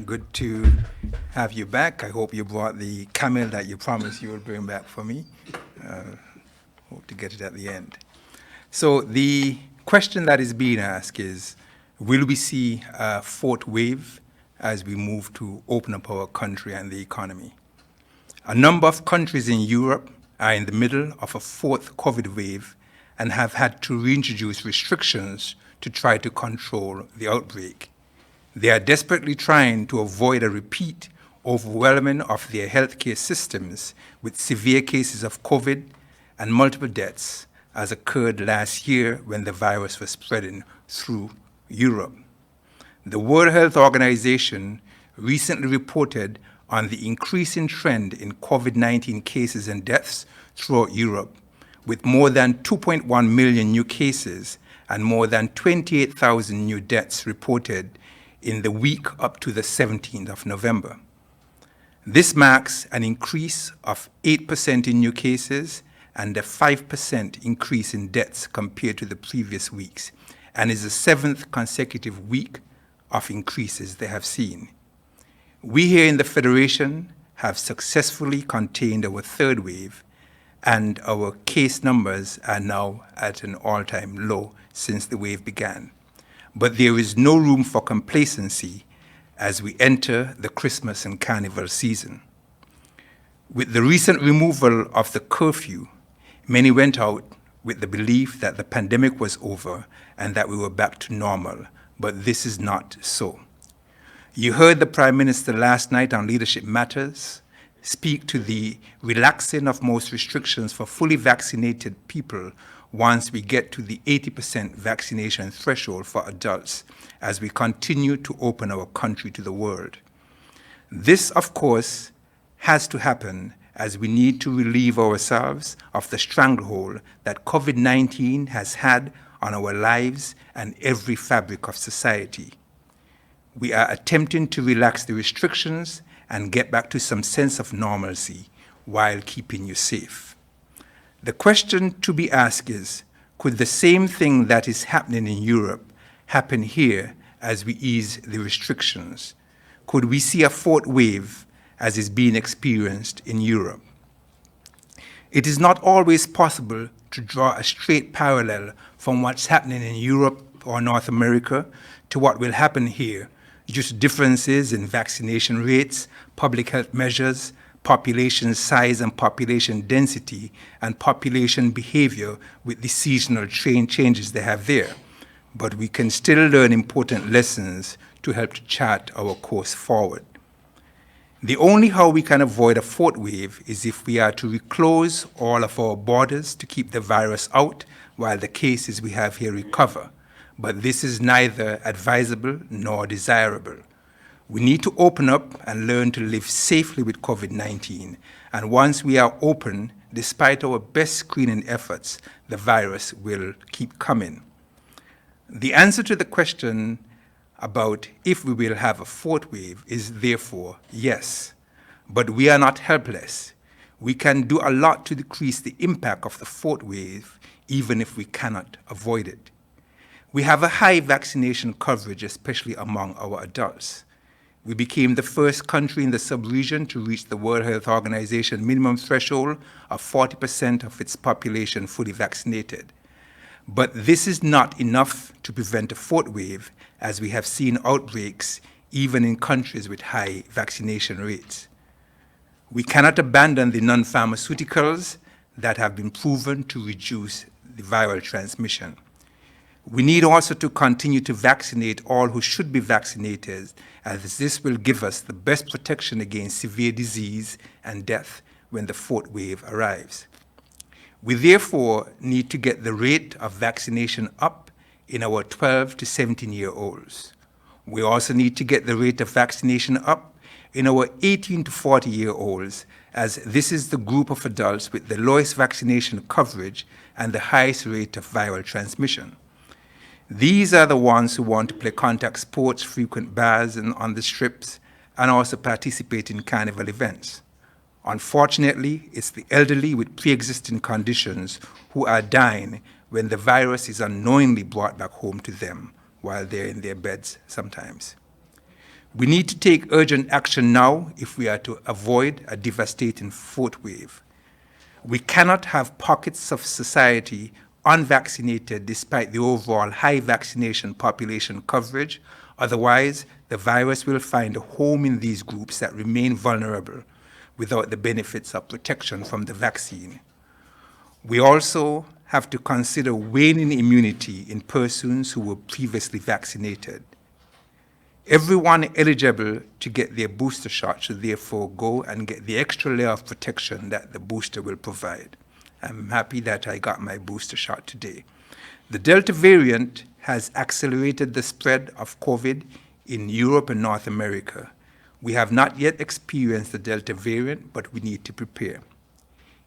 Good to have you back. I hope you brought the camel that you promised you would bring back for me. Hope to get it at the end. So the question that is being asked is, will we see a fourth wave as we move to open up our country and the economy? A number of countries in Europe are in the middle of a fourth COVID wave and have had to reintroduce restrictions to try to control the outbreak. They are desperately trying to avoid a repeat overwhelming of their healthcare systems with severe cases of COVID and multiple deaths, as occurred last year when the virus was spreading through Europe. The World Health Organization recently reported on the increasing trend in COVID-19 cases and deaths throughout Europe, with more than 2.1 million new cases and more than 28,000 new deaths reported in the week up to the 17th of November. This marks an increase of 8% in new cases and a 5% increase in deaths compared to the previous weeks, and is the 7th consecutive week of increases they have seen. We here in the Federation have successfully contained our third wave, and our case numbers are now at an all-time low since the wave began. But there is no room for complacency as we enter the Christmas and Carnival season. With the recent removal of the curfew, many went out with the belief that the pandemic was over and that we were back to normal, but this is not so. You heard the Prime Minister last night on Leadership Matters speak to the relaxing of most restrictions for fully vaccinated people once we get to the 80% vaccination threshold for adults as we continue to open our country to the world. This, of course, has to happen as we need to relieve ourselves of the stranglehold that COVID-19 has had on our lives and every fabric of society. We are attempting to relax the restrictions and get back to some sense of normalcy while keeping you safe. The question to be asked is, could the same thing that is happening in Europe happen here as we ease the restrictions? Could we see a fourth wave as is being experienced in Europe? It is not always possible to draw a straight parallel from what's happening in Europe or North America to what will happen here due to differences in vaccination rates, public health measures, population size and population density, and population behavior with the seasonal changes they have there. But we can still learn important lessons to help to chart our course forward. The only how we can avoid a fourth wave is if we are to reclose all of our borders to keep the virus out while the cases we have here recover. But this is neither advisable nor desirable. We need to open up and learn to live safely with COVID-19. And once we are open, despite our best screening efforts, the virus will keep coming. The answer to the question about if we will have a fourth wave is therefore yes. But we are not helpless. We can do a lot to decrease the impact of the fourth wave, even if we cannot avoid it. We have a high vaccination coverage, especially among our adults. We became the first country in the sub-region to reach the World Health Organization minimum threshold of 40% of its population fully vaccinated. But this is not enough to prevent a fourth wave, as we have seen outbreaks even in countries with high vaccination rates. We cannot abandon the non-pharmaceuticals that have been proven to reduce the viral transmission. We need also to continue to vaccinate all who should be vaccinated, as this will give us the best protection against severe disease and death when the fourth wave arrives. We therefore need to get the rate of vaccination up in our 12 to 17-year-olds. We also need to get the rate of vaccination up in our 18 to 40-year-olds, as this is the group of adults with the lowest vaccination coverage and the highest rate of viral transmission. These are the ones who want to play contact sports, frequent bars and on the strips, and also participate in carnival events. Unfortunately, it's the elderly with pre-existing conditions who are dying when the virus is unknowingly brought back home to them while they're in their beds sometimes. We need to take urgent action now if we are to avoid a devastating fourth wave. We cannot have pockets of society unvaccinated despite the overall high vaccination population coverage. Otherwise, the virus will find a home in these groups that remain vulnerable without the benefits of protection from the vaccine. We also have to consider waning immunity in persons who were previously vaccinated. Everyone eligible to get their booster shot should therefore go and get the extra layer of protection that the booster will provide. I'm happy that I got my booster shot today. The Delta variant has accelerated the spread of COVID in Europe and North America. We have not yet experienced the Delta variant, but we need to prepare.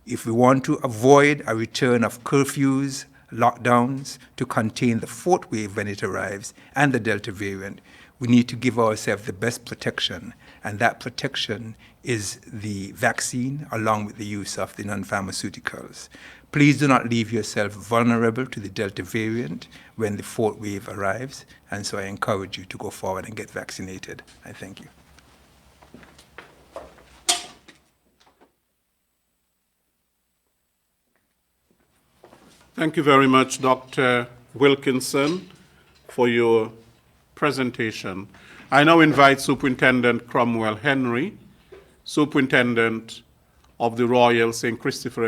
If we want to avoid a return of curfews, lockdowns to contain the fourth wave when it arrives and the Delta variant, we need to give ourselves the best protection, and that protection is the vaccine along with the use of the non-pharmaceuticals. Please do not leave yourself vulnerable to the Delta variant when the fourth wave arrives, and so I encourage you to go forward and get vaccinated. I thank you. Thank you very much, Dr. Wilkinson, for your presentation. I now invite Superintendent Cromwell Henry, Superintendent of the Royal St. Christopher